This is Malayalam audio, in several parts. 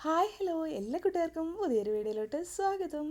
ഹായ് ഹലോ എല്ലാ കൂട്ടുകാർക്കും പുതിയൊരു വീഡിയോയിലോട്ട് സ്വാഗതം.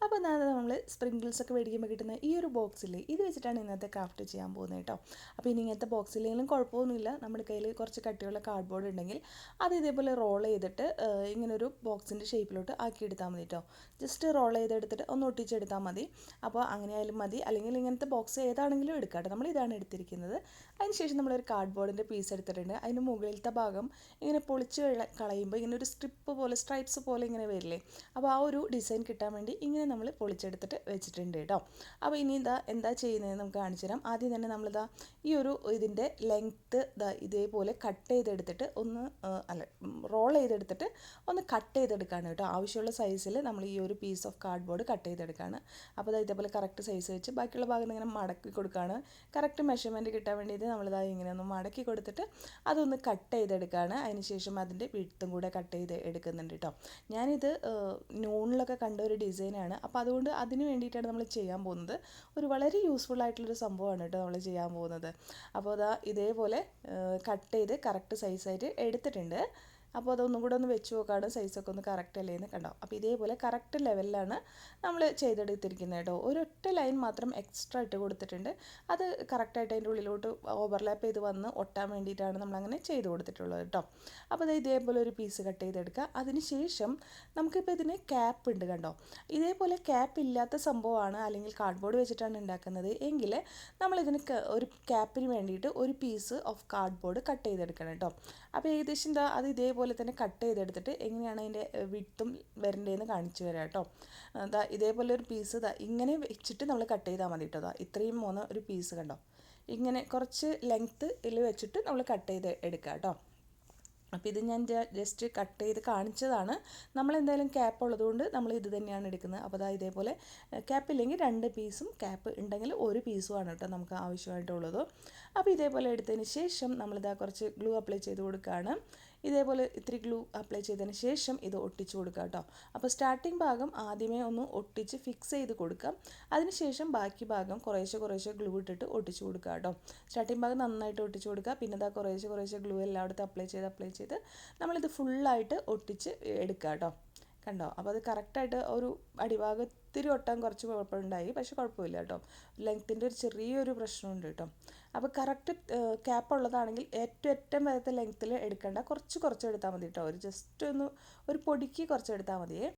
അപ്പോൾ നമ്മൾ സ്പ്രിങ്കിൾസൊക്കെ മേടിക്കുമ്പോൾ കിട്ടുന്ന ഈ ഒരു ബോക്സിൽ ഇത് വെച്ചിട്ടാണ് ഇന്നത്തെ ക്രാഫ്റ്റ് ചെയ്യാൻ പോകുന്നത് കേട്ടോ. അപ്പോൾ ഇനി ഇങ്ങനത്തെ ബോക്സിലെങ്കിലും കുഴപ്പമൊന്നുമില്ല. നമ്മുടെ കയ്യിൽ കുറച്ച് കട്ടിയുള്ള കാർഡ്ബോർഡ് ഉണ്ടെങ്കിൽ അത് ഇതേപോലെ റോൾ ചെയ്തിട്ട് ഇങ്ങനൊരു ബോക്സിൻ്റെ ഷേപ്പിലോട്ട് ആക്കിയെടുത്താൽ മതി കേട്ടോ. ജസ്റ്റ് റോൾ ചെയ്തെടുത്തിട്ട് ഒന്ന് ഒട്ടിച്ചെടുത്താൽ മതി. അപ്പോൾ അങ്ങനെയായാലും മതി, അല്ലെങ്കിൽ ഇങ്ങനത്തെ ബോക്സ് ഏതാണെങ്കിലും എടുക്കാം കേട്ടോ. നമ്മൾ ഇതാണ് എടുത്തിരിക്കുന്നത്. അതിനുശേഷം നമ്മളൊരു കാർഡ്ബോർഡിൻ്റെ പീസ് എടുത്തിട്ടുണ്ട്. അതിന് മുകളിലത്തെ ഭാഗം ഇങ്ങനെ പൊളിച്ച് കളയുമ്പോൾ ഇങ്ങനെ ഒരു സ്ട്രിപ്പ് പോലെ സ്ട്രൈപ്സ് പോലെ ഇങ്ങനെ വരില്ലേ, അപ്പോൾ ആ ഒരു ഡിസൈൻ കിട്ടാൻ വേണ്ടി ഇങ്ങനെ നമ്മൾ പൊളിച്ചെടുത്തിട്ട് വെച്ചിട്ടുണ്ട് കേട്ടോ. അപ്പോൾ ഇനി എന്താ ചെയ്യുന്നതെന്ന് നമുക്ക് കാണിച്ചു തരാം. ആദ്യം തന്നെ നമ്മളിതാ ഈ ഒരു ഇതിൻ്റെ ലെങ്ത്ത് ഇതേപോലെ കട്ട് ചെയ്തെടുത്തിട്ട് റോൾ ചെയ്തെടുത്തിട്ട് ഒന്ന് കട്ട് ചെയ്തെടുക്കുകയാണ് കേട്ടോ. ആവശ്യമുള്ള സൈസിൽ നമ്മൾ ഈ ഒരു പീസ് ഓഫ് കാർഡ്ബോർഡ് കട്ട് ചെയ്തെടുക്കുകയാണ്. അപ്പോൾ ഇതേപോലെ കറക്റ്റ് സൈസ് വെച്ച് ബാക്കിയുള്ള ഭാഗം ഇങ്ങനെ മടക്കി കൊടുക്കുകയാണ്. കറക്റ്റ് മെഷർമെൻറ്റ് കിട്ടാൻ വേണ്ടിയിട്ട് നമ്മളിതാ ഇങ്ങനെ ഒന്ന് മടക്കി കൊടുത്തിട്ട് അതൊന്ന് കട്ട് ചെയ്തെടുക്കുകയാണ്. അതിനുശേഷം അതിൻ്റെ വിഡ്ത്തും കൂടെ കട്ട് ചെയ്ത് എടുക്കുന്നുണ്ട് കേട്ടോ. ഞാനിത് നോണിലൊക്കെ കണ്ട ഒരു ഡിസൈനാണ്. അപ്പോൾ അതുകൊണ്ട് അതിന് വേണ്ടിയിട്ടാണ് നമ്മൾ ചെയ്യാൻ പോകുന്നത്. ഒരു വളരെ യൂസ്ഫുൾ ആയിട്ടുള്ളൊരു സംഭവമാണ് കേട്ടോ നമ്മൾ ചെയ്യാൻ പോകുന്നത്. അപ്പോൾ ഇതേപോലെ കട്ട് ചെയ്ത് കറക്റ്റ് സൈസായിട്ട് എടുത്തിട്ടുണ്ട്. അപ്പോൾ അതൊന്നും കൂടെ ഒന്ന് വെച്ച് നോക്കാണ് സൈസൊക്കെ ഒന്ന് കറക്റ്റ് അല്ലേ എന്ന് കണ്ടോ. അപ്പോൾ ഇതേപോലെ കറക്റ്റ് ലെവലിലാണ് നമ്മൾ ചെയ്തെടുത്തിരിക്കുന്നത് കേട്ടോ. ഒരൊറ്റ ലൈൻ മാത്രം എക്സ്ട്രാ ഇട്ട് കൊടുത്തിട്ടുണ്ട്. അത് കറക്റ്റായിട്ട് അതിൻ്റെ ഉള്ളിലോട്ട് ഓവർലാപ്പ് ചെയ്ത് വന്ന് ഒട്ടാൻ വേണ്ടിയിട്ടാണ് നമ്മളങ്ങനെ ചെയ്ത് കൊടുത്തിട്ടുള്ളത് കേട്ടോ. അപ്പോൾ ഇതേപോലെ ഒരു പീസ് കട്ട് ചെയ്തെടുക്കുക. അതിന് ശേഷം നമുക്കിപ്പോൾ ഇതിന് ക്യാപ്പ് ഉണ്ട് കണ്ടോ. ഇതേപോലെ ക്യാപ്പ് ഇല്ലാത്ത സംഭവമാണ്, അല്ലെങ്കിൽ കാർഡ്ബോർഡ് വെച്ചിട്ടാണ് ഉണ്ടാക്കുന്നത് എങ്കിൽ നമ്മളിതിന് ഒരു ക്യാപ്പിന് വേണ്ടിയിട്ട് ഒരു പീസ് ഓഫ് കാർഡ്ബോർഡ് കട്ട് ചെയ്തെടുക്കണം കേട്ടോ. അപ്പോൾ ഏകദേശം അത് ഇതേപോലെ തന്നെ കട്ട് ചെയ്തെടുത്തിട്ട് എങ്ങനെയാണ് അതിൻ്റെ വിഡ്ത്തും വരേണ്ടതെന്ന് കാണിച്ചു തരാം കേട്ടോ. ഇതേപോലെ ഒരു പീസ് ഇങ്ങനെ വെച്ചിട്ട് നമ്മൾ കട്ട് ചെയ്താൽ മതി കേട്ടോ. ഇത്രയും ഒരു പീസ് കണ്ടോ, ഇങ്ങനെ കുറച്ച് ലെങ്ത്തിൽ വെച്ചിട്ട് നമ്മൾ കട്ട് ചെയ്ത് എടുക്കുക കേട്ടോ. അപ്പോൾ ഇത് ഞാൻ ജസ്റ്റ് കട്ട് ചെയ്ത് കാണിച്ചതാണ്. നമ്മളെന്തായാലും ക്യാപ്പ് ഉള്ളതുകൊണ്ട് നമ്മൾ ഇത് തന്നെയാണ് എടുക്കുന്നത്. അപ്പോൾ ഇതേപോലെ ക്യാപ്പ് ഇല്ലെങ്കിൽ 2 പീസും, ക്യാപ്പ് ഉണ്ടെങ്കിൽ 1 പീസുമാണ് കേട്ടോ നമുക്ക് ആവശ്യമായിട്ടുള്ളത്. അപ്പോൾ ഇതേപോലെ എടുത്തതിന് ശേഷം കുറച്ച് ഗ്ലൂ അപ്ലൈ ചെയ്ത് കൊടുക്കുകയാണ്. ഇതേപോലെ ഇത്തിരി ഗ്ലൂ അപ്ലൈ ചെയ്തതിന് ശേഷം ഇത് ഒട്ടിച്ച് കൊടുക്കുക കേട്ടോ. അപ്പോൾ സ്റ്റാർട്ടിങ് ഭാഗം ആദ്യമേ ഒന്ന് ഒട്ടിച്ച് ഫിക്സ് ചെയ്ത് കൊടുക്കാം. അതിനുശേഷം ബാക്കി ഭാഗം കുറേശ്ശെ ഗ്ലൂ ഇട്ടിട്ട് ഒട്ടിച്ച് കൊടുക്കുക കേട്ടോ. സ്റ്റാർട്ടിങ് ഭാഗം നന്നായിട്ട് ഒട്ടിച്ച് കൊടുക്കുക. പിന്നെ കുറേശ്ശെ ഗ്ലൂ എല്ലായിടത്തും അപ്ലൈ ചെയ്ത് നമ്മളിത് ഫുള്ളായിട്ട് ഒട്ടിച്ച് എടുക്കുക കേട്ടോ. കണ്ടോ. അപ്പോൾ അത് കറക്റ്റായിട്ട് ഒരു അടിഭാഗം ഇത്തിരി ഒട്ടാൻ കുറച്ച് കുഴപ്പമുണ്ടായി, പക്ഷെ കുഴപ്പമില്ല കേട്ടോ. ലെങ്ത്തിൻ്റെ ഒരു ചെറിയൊരു പ്രശ്നമുണ്ട് കേട്ടോ. അപ്പോൾ കറക്റ്റ് ക്യാപ്പ് ഉള്ളതാണെങ്കിൽ ഏറ്റവും വരത്തെ ലെങ്ത്തിൽ എടുക്കേണ്ട, കുറച്ച് എടുത്താൽ മതി കേട്ടോ. ജസ്റ്റ് ഒരു പൊടിക്ക് കുറച്ച് എടുത്താൽ മതിയേ.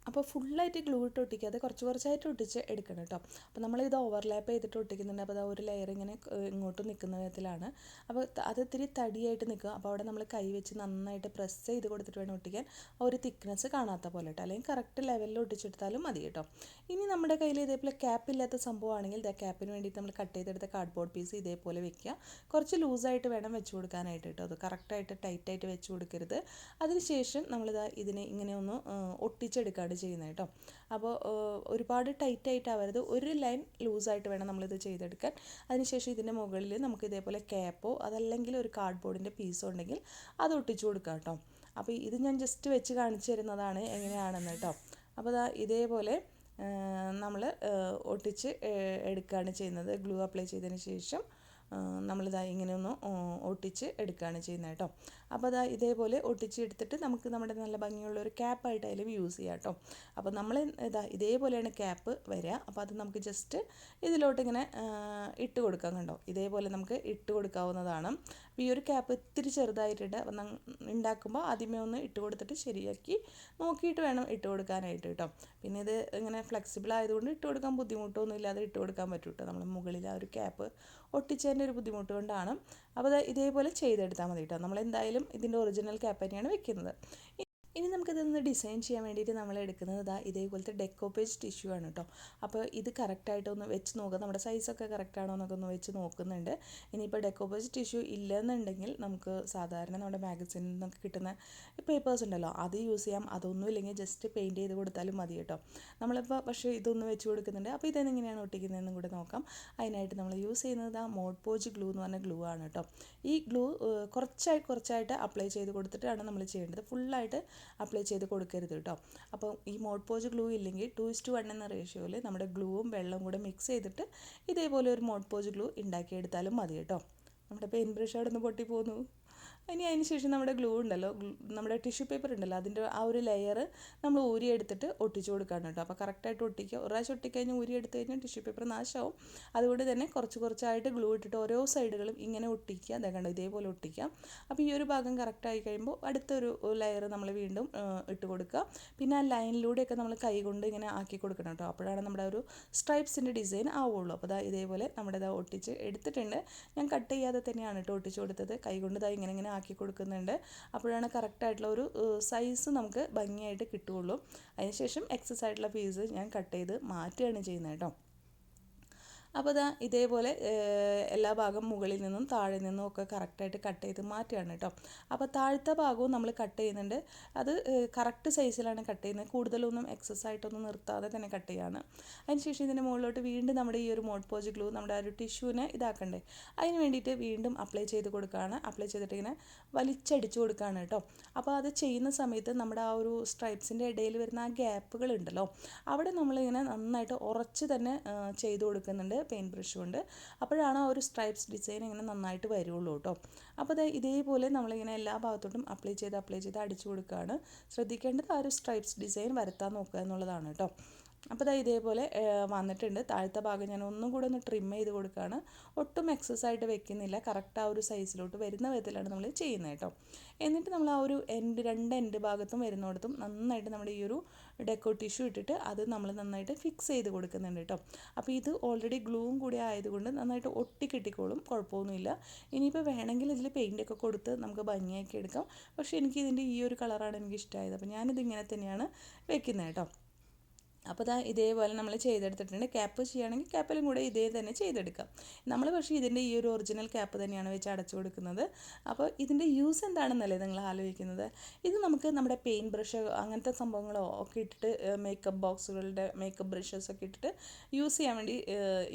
അപ്പോൾ ഫുള്ളായിട്ട് ഗ്ലൂ ഇട്ട് ഒട്ടിക്കാതെ കുറച്ചായിട്ട് ഒട്ടിച്ച് എടുക്കണം കേട്ടോ. അപ്പോൾ നമ്മളിത് ഓവർലാപ്പ് ചെയ്തിട്ട് ഒട്ടിക്കുന്നുണ്ട്. അപ്പോൾ ഒരു ലെയർ ഇങ്ങനെ ഇങ്ങോട്ട് നിൽക്കുന്ന വിധത്തിലാണ്. അപ്പോൾ അത് ഇത്തിരി തടിയായിട്ട് നിൽക്കുക. അപ്പോൾ അവിടെ നമ്മൾ കൈ വെച്ച് നന്നായിട്ട് പ്രസ് ചെയ്ത് കൊടുത്തിട്ട് വേണം ഒട്ടിക്കാൻ. ഒരു തിക്നെസ് കാണാത്ത പോലെ കേട്ടോ, അല്ലെങ്കിൽ കറക്റ്റ് ലെവലിൽ ഒട്ടിച്ചെടുത്താലും മതി കേട്ടോ. ഇനി നമ്മുടെ കയ്യിൽ ഇതേപോലെ ക്യാപ്പ് ഇല്ലാത്ത സംഭവമാണെങ്കിൽ ക്യാപ്പിന് വേണ്ടിയിട്ട് നമ്മൾ കട്ട് ചെയ്തെടുത്ത കാർഡ്ബോർഡ് പീസ് ഇതേപോലെ വെക്കുക. കുറച്ച് ലൂസായിട്ട് വേണം വെച്ച് കൊടുക്കാനായിട്ട് കേട്ടോ. അത് കറക്റ്റായിട്ട് ടൈറ്റായിട്ട് വെച്ച് കൊടുക്കരുത്. അതിനുശേഷം ഇതിനെ ഇങ്ങനെ ഒന്ന് ഒട്ടിച്ചെടുക്കുകയാണ് ചെയ്യുന്നത് കേട്ടോ. അപ്പോൾ ഒരുപാട് ടൈറ്റായിട്ട് ആവരുത്, ഒരു ലൈൻ ലൂസായിട്ട് വേണം നമ്മളിത് ചെയ്തെടുക്കാൻ. അതിനുശേഷം ഇതിൻ്റെ മുകളിൽ നമുക്ക് ഇതേപോലെ ക്യാപ്പോ അതല്ലെങ്കിൽ ഒരു കാർഡ്ബോർഡിൻ്റെ പീസോ ഉണ്ടെങ്കിൽ അത് ഒട്ടിച്ചു കൊടുക്കാം കേട്ടോ. അപ്പോൾ ഇത് ഞാൻ ജസ്റ്റ് വെച്ച് കാണിച്ചു തരുന്നതാണ് എങ്ങനെയാണെന്ന് കേട്ടോ. അപ്പോൾ ഇതേപോലെ നമ്മൾ ഒട്ടിച്ച് എടുക്കുകയാണ് ചെയ്യുന്നത്. ഗ്ലൂ അപ്ലൈ ചെയ്തതിന് ശേഷം ഇങ്ങനെ ഒന്ന് ഒട്ടിച്ച് എടുക്കുകയാണ് ചെയ്യുന്നത് കേട്ടോ. അപ്പോൾ ഇതേപോലെ ഒട്ടിച്ച് എടുത്തിട്ട് നമുക്ക് നമ്മുടെ നല്ല ഭംഗിയുള്ള ഒരു ക്യാപ്പായിട്ട് അതിൽ യൂസ് ചെയ്യാം കേട്ടോ. അപ്പോൾ നമ്മൾ ഇതേപോലെയാണ് ക്യാപ്പ് വരിക. അപ്പോൾ അത് നമുക്ക് ജസ്റ്റ് ഇതിലോട്ട് ഇങ്ങനെ ഇട്ട് കൊടുക്കാം കണ്ടോ. ഇതേപോലെ നമുക്ക് ഇട്ട് കൊടുക്കാവുന്നതാണ്. അപ്പോൾ ഈ ഒരു ക്യാപ്പ് ഇത്തിരി ചെറുതായിട്ടുണ്ട്. അപ്പം ഉണ്ടാക്കുമ്പോൾ ആദ്യമേ ഒന്ന് ഇട്ട് കൊടുത്തിട്ട് ശരിയാക്കി നോക്കിയിട്ട് വേണം ഇട്ട് കൊടുക്കാനായിട്ട് കേട്ടോ. പിന്നെ ഇത് ഇങ്ങനെ ഫ്ലെക്സിബിൾ ആയതുകൊണ്ട് ഇട്ട് കൊടുക്കാൻ ബുദ്ധിമുട്ടൊന്നും ഇല്ലാതെ ഇട്ട് കൊടുക്കാൻ പറ്റും കേട്ടോ. നമ്മൾ മുകളിൽ ആ ഒരു ക്യാപ്പ് ഒട്ടിച്ചതിൻ്റെ ഒരു ബുദ്ധിമുട്ട് കൊണ്ടാണ്. അപ്പോൾ ഇതേപോലെ ചെയ്തെടുത്താൽ മതി കേട്ടോ. നമ്മളെന്തായാലും ഇതിൻ്റെ ഒറിജിനൽ ക്യാപ്പ് തന്നെയാണ് വെക്കുന്നത്. ഇനി നമുക്കിതൊന്ന് ഡിസൈൻ ചെയ്യാൻ വേണ്ടിയിട്ട് നമ്മൾ എടുക്കുന്നത് ഇതേപോലത്തെ ഡെക്കോപ്പേജ് ടിഷ്യൂ ആണ് കേട്ടോ. അപ്പോൾ ഇത് കറക്റ്റായിട്ടൊന്ന് വെച്ച് നോക്കുക, നമ്മുടെ സൈസൊക്കെ കറക്റ്റാണോ എന്നൊക്കെ ഒന്ന് വെച്ച് നോക്കുന്നുണ്ട്. ഇനിയിപ്പോൾ ഡെക്കോപ്പേജ് ടിഷ്യൂ ഇല്ലെന്നുണ്ടെങ്കിൽ നമുക്ക് സാധാരണ നമ്മുടെ മാഗസിനിൽ നിന്നൊക്കെ കിട്ടുന്ന പേപ്പേഴ്സ് ഉണ്ടല്ലോ, അത് യൂസ് ചെയ്യാം. അതൊന്നും ഇല്ലെങ്കിൽ ജസ്റ്റ് പെയിൻറ്റ് ചെയ്ത് കൊടുത്താലും മതി കേട്ടോ. നമ്മളിപ്പോൾ പക്ഷേ ഇതൊന്ന് വെച്ച് കൊടുക്കുന്നുണ്ട്. അപ്പോൾ ഇതെങ്ങനെയാണ് ഒട്ടിക്കുന്നതെന്നും കൂടെ നോക്കാം. അതിനായിട്ട് നമ്മൾ യൂസ് ചെയ്യുന്നത് മോഡ് പോജ് ഗ്ലൂ എന്ന് പറഞ്ഞ ഗ്ലൂ ആണ് കേട്ടോ. ഈ ഗ്ലൂ കുറച്ചായിട്ട് അപ്ലൈ ചെയ്ത് കൊടുത്തിട്ടാണ് നമ്മൾ ചെയ്യേണ്ടത്. ഫുള്ളായിട്ട് അപ്ലൈ ചെയ്ത് കൊടുക്കരുത് കേട്ടോ. അപ്പോൾ ഈ മോഡ് പോജ് ഗ്ലൂ ഇല്ലെങ്കിൽ 2:1 എന്ന റേഷ്യോയിൽ നമ്മുടെ ഗ്ലൂവും വെള്ളവും കൂടെ മിക്സ് ചെയ്തിട്ട് ഇതേപോലെ ഒരു മോഡ് പോജ് ഗ്ലൂ ഉണ്ടാക്കിയെടുത്താലും മതി കേട്ടോ. നമ്മുടെ പെയിൻ ബ്രഷ് അവിടെ നിന്ന് പൊട്ടിപ്പോന്നു. ഇനി അതിന് ശേഷം നമ്മുടെ ഗ്ലൂ ഉണ്ടല്ലോ, നമ്മുടെ ടിഷ്യൂ പേപ്പർ ഉണ്ടല്ലോ, അതിൻ്റെ ആ ഒരു ലെയർ നമ്മൾ ഊരിയെടുത്തിട്ട് ഒട്ടിച്ചു കൊടുക്കാണ് കേട്ടോ. അപ്പോൾ കറക്റ്റായിട്ട് ഒട്ടിക്കുക. ഒരു പ്രാവശ്യം ഒട്ടിക്കഴിഞ്ഞാൽ ഊരിയെടുത്ത് കഴിഞ്ഞാൽ ടിഷ്യൂ പേപ്പർ നാശമാവും. അതുകൊണ്ട് തന്നെ കുറച്ച് കുറച്ചായിട്ട് ഗ്ലൂ ഇട്ടിട്ട് ഓരോ സൈഡുകളും ഇങ്ങനെ ഒട്ടിക്കുക. അതേ കണ്ടോ, ഇതേപോലെ ഒട്ടിക്കുക. അപ്പോൾ ഈ ഒരു ഭാഗം കറക്റ്റായി കഴിയുമ്പോൾ അടുത്തൊരു ലെയർ നമ്മൾ വീണ്ടും ഇട്ട് കൊടുക്കുക. പിന്നെ ആ ലൈനിലൂടെയൊക്കെ നമ്മൾ കൈ കൊണ്ട് ഇങ്ങനെ ആക്കി കൊടുക്കണം കേട്ടോ. അപ്പോഴാണ് നമ്മുടെ ഒരു സ്ട്രൈപ്സിൻ്റെ ഡിസൈൻ ആവുള്ളൂ. അപ്പോൾ ഇതേപോലെ നമ്മുടെ ഒട്ടിച്ച് എടുത്തിട്ടുണ്ട്. ഞാൻ കട്ട് ചെയ്യാതെ തന്നെയാണ് കേട്ടോ ഒട്ടിച്ച് കൊടുത്തത്. കൈ കൊണ്ട് ഇങ്ങനെ ആക്കി കൊടുക്കുന്നുണ്ട്. അപ്പോഴാണ് കറക്റ്റായിട്ടുള്ള ഒരു സൈസ് നമുക്ക് ഭംഗിയായിട്ട് കിട്ടുകയുള്ളൂ. അതിനുശേഷം എക്സസ് ആയിട്ടുള്ള പീസ് ഞാൻ കട്ട് ചെയ്ത് മാറ്റുകയാണ് ചെയ്യുന്നത് കേട്ടോ. അപ്പോൾ ഇതേപോലെ എല്ലാ ഭാഗം മുകളിൽ നിന്നും താഴെ നിന്നും ഒക്കെ കറക്റ്റായിട്ട് കട്ട് ചെയ്ത് മാറ്റുകയാണ് കേട്ടോ. അപ്പോൾ താഴത്തെ ഭാഗവും നമ്മൾ കട്ട് ചെയ്യുന്നുണ്ട്. അത് കറക്റ്റ് സൈസിലാണ് കട്ട് ചെയ്യുന്നത്. കൂടുതലൊന്നും എക്സസ് ആയിട്ടൊന്നും നിർത്താതെ തന്നെ കട്ട് ചെയ്യുകയാണ്. അതിനുശേഷം ഇതിൻ്റെ മുകളിലോട്ട് വീണ്ടും നമ്മുടെ ഈ ഒരു മോഡ് പോജ് ഗ്ലൂ നമ്മുടെ ആ ഒരു ടിഷ്യൂവിനെ ഇതാക്കണ്ടേ, അതിന് വേണ്ടിയിട്ട് വീണ്ടും അപ്ലൈ ചെയ്ത് കൊടുക്കുകയാണ്. അപ്ലൈ ചെയ്തിട്ട് ഇങ്ങനെ വലിച്ചടിച്ച് കൊടുക്കുകയാണ് കേട്ടോ. അപ്പോൾ അത് ചെയ്യുന്ന സമയത്ത് നമ്മുടെ ആ ഒരു സ്ട്രൈപ്സിൻ്റെ ഇടയിൽ വരുന്ന ആ ഗ്യാപ്പുകളുണ്ടല്ലോ, അവിടെ നമ്മളിങ്ങനെ നന്നായിട്ട് ഉറച്ച് തന്നെ ചെയ്ത് കൊടുക്കുന്നുണ്ട് പെയിൻറ്റ് ബ്രഷ് കൊണ്ട്. അപ്പോഴാണ് ആ ഒരു സ്ട്രൈപ്സ് ഡിസൈൻ ഇങ്ങനെ നന്നായിട്ട് വരുള്ളൂ കേട്ടോ. അപ്പോൾ ഇതേപോലെ നമ്മളിങ്ങനെ എല്ലാ ഭാഗത്തോട്ടും അപ്ലൈ ചെയ്ത് അടിച്ചു കൊടുക്കുകയാണ്. ശ്രദ്ധിക്കേണ്ടത് ആ ഒരു സ്ട്രൈപ്സ് ഡിസൈൻ വരുത്താൻ നോക്കുക എന്നുള്ളതാണ് കേട്ടോ. അപ്പോൾ ഇതേപോലെ വന്നിട്ടുണ്ട്. താഴത്തെ ഭാഗം ഞാൻ ഒന്നും കൂടെ ഒന്ന് ട്രിം ചെയ്ത് കൊടുക്കുകയാണ്. ഒട്ടും എക്സസ് ആയിട്ട് വെക്കുന്നില്ല. കറക്റ്റ് ആ ഒരു സൈസിലോട്ട് വരുന്ന വിധത്തിലാണ് നമ്മൾ ചെയ്യുന്നത് കേട്ടോ. എന്നിട്ട് നമ്മൾ ആ ഒരു രണ്ട് എൻഡ് ഭാഗത്തും വരുന്നിടത്തും നന്നായിട്ട് നമ്മുടെ ഈ ഒരു ഡെക്കോ ടിഷ്യൂ ഇട്ടിട്ട് അത് നമ്മൾ നന്നായിട്ട് ഫിക്സ് ചെയ്ത് കൊടുക്കുന്നുണ്ട് കേട്ടോ. അപ്പോൾ ഇത് ഓൾറെഡി ഗ്ലൂവും കൂടി ആയതുകൊണ്ട് നന്നായിട്ട് ഒട്ടി കിട്ടിക്കോളും, കുഴപ്പമൊന്നുമില്ല. ഇനിയിപ്പോൾ വേണമെങ്കിൽ ഇതിൽ പെയിൻ്റൊക്കെ കൊടുത്ത് നമുക്ക് ഭംഗിയാക്കി എടുക്കാം. പക്ഷേ എനിക്ക് ഇതിൻ്റെ ഈ ഒരു കളറാണ് എനിക്ക് ഇഷ്ടമായത്. അപ്പോൾ ഞാനിത് ഇങ്ങനെ തന്നെയാണ് വെക്കുന്നത് കേട്ടോ. അപ്പോൾ ഇതേപോലെ നമ്മൾ ചെയ്തെടുത്തിട്ടുണ്ട്. ക്യാപ്പ് ചെയ്യുകയാണെങ്കിൽ ക്യാപ്പിലും കൂടെ ഇതേ തന്നെ ചെയ്തെടുക്കാം. നമ്മൾ പക്ഷേ ഇതിൻ്റെ ഈ ഒരു ഒറിജിനൽ ക്യാപ്പ് തന്നെയാണ് വെച്ച് അടച്ചു കൊടുക്കുന്നത്. അപ്പോൾ ഇതിൻ്റെ യൂസ് എന്താണെന്നല്ലേ നിങ്ങൾ ആലോചിക്കുന്നത്? ഇത് നമുക്ക് നമ്മുടെ പെയിൻറ്റ് ബ്രഷ് അങ്ങനത്തെ സംഭവങ്ങളോ ഒക്കെ ഇട്ടിട്ട് മേക്കപ്പ് ബോക്സുകളുടെ മേക്കപ്പ് ബ്രഷസ് ഒക്കെ ഇട്ടിട്ട് യൂസ് ചെയ്യാൻ വേണ്ടി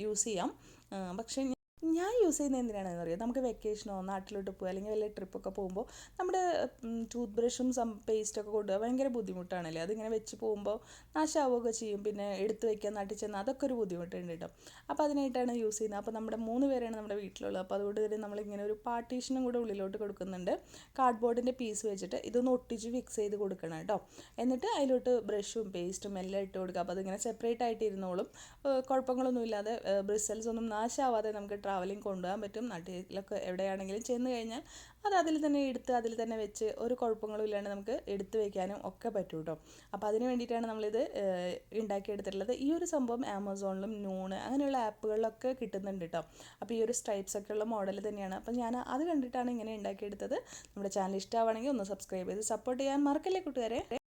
യൂസ് ചെയ്യാം. പക്ഷേ ഞാൻ യൂസ് ചെയ്യുന്നത് എന്തിനാണെന്ന് അറിയാം, നമുക്ക് വെക്കേഷനോ നാട്ടിലോട്ട് പോകുക അല്ലെങ്കിൽ വലിയ ട്രിപ്പൊക്കെ പോകുമ്പോൾ നമ്മുടെ ടൂത്ത് ബ്രഷും പേസ്റ്റൊക്കെ കൊണ്ടുപോകുക ഭയങ്കര ബുദ്ധിമുട്ടാണല്ലേ. അതിങ്ങനെ വെച്ച് പോകുമ്പോൾ നാശാവുകയൊക്കെ ചെയ്യും. പിന്നെ എടുത്ത് വയ്ക്കാൻ നാട്ടിൽ ചെന്ന് അതൊക്കെ ഒരു ബുദ്ധിമുട്ടുണ്ട് കേട്ടോ. അപ്പോൾ അതിനായിട്ടാണ് യൂസ് ചെയ്യുന്നത്. അപ്പോൾ നമ്മുടെ 3 പേരാണ് നമ്മുടെ വീട്ടിലുള്ളത്. അപ്പോൾ അതുകൊണ്ട് തന്നെ നമ്മളിങ്ങനെ ഒരു പാർട്ടീഷനും കൂടെ ഉള്ളിലോട്ട് കൊടുക്കുന്നുണ്ട്. കാർഡ്ബോർഡിൻ്റെ പീസ് വെച്ചിട്ട് ഇതൊന്ന് ഒട്ടിച്ച് ഫിക്സ് ചെയ്ത് കൊടുക്കണം കേട്ടോ. എന്നിട്ട് അതിലോട്ട് ബ്രഷും പേസ്റ്റും എല്ലാം ഇട്ട് കൊടുക്കുക. അപ്പോൾ അതിങ്ങനെ സെപ്പറേറ്റ് ആയിട്ട് ഇരുന്നോളും. കുഴപ്പങ്ങളൊന്നുമില്ലാതെ ബ്രിസൽസ് ഒന്നും നാശാവാതെ നമുക്ക് ട്രാവലിംഗ് കൊണ്ടുപോകാൻ പറ്റും. നാട്ടിലൊക്കെ എവിടെയാണെങ്കിലും ചെന്ന് കഴിഞ്ഞാൽ അത് അതിൽ തന്നെ എടുത്ത് അതിൽ തന്നെ വെച്ച് ഒരു കുഴപ്പങ്ങളും ഇല്ലാണ്ട് നമുക്ക് എടുത്ത് വയ്ക്കാനും ഒക്കെ പറ്റും കേട്ടോ. അപ്പോൾ അതിന് വേണ്ടിയിട്ടാണ് നമ്മളിത് ഉണ്ടാക്കിയെടുത്തിട്ടുള്ളത്. ഈ ഒരു സംഭവം ആമസോണിലും നൂണ് അങ്ങനെയുള്ള ആപ്പുകളിലൊക്കെ കിട്ടുന്നുണ്ട് കേട്ടോ. അപ്പോൾ ഈ ഒരു സ്ട്രൈപ്സ് ഒക്കെ ഉള്ള മോഡൽ തന്നെയാണ്. അപ്പോൾ ഞാൻ അത് കണ്ടിട്ടാണ് ഇങ്ങനെ ഉണ്ടാക്കിയെടുത്തത്. നമ്മുടെ ചാനൽ ഇഷ്ടമാണെങ്കിൽ ഒന്ന് സബ്സ്ക്രൈബ് ചെയ്ത് സപ്പോർട്ട് ചെയ്യാൻ മറക്കല്ലേ കൂട്ടുകാരെ.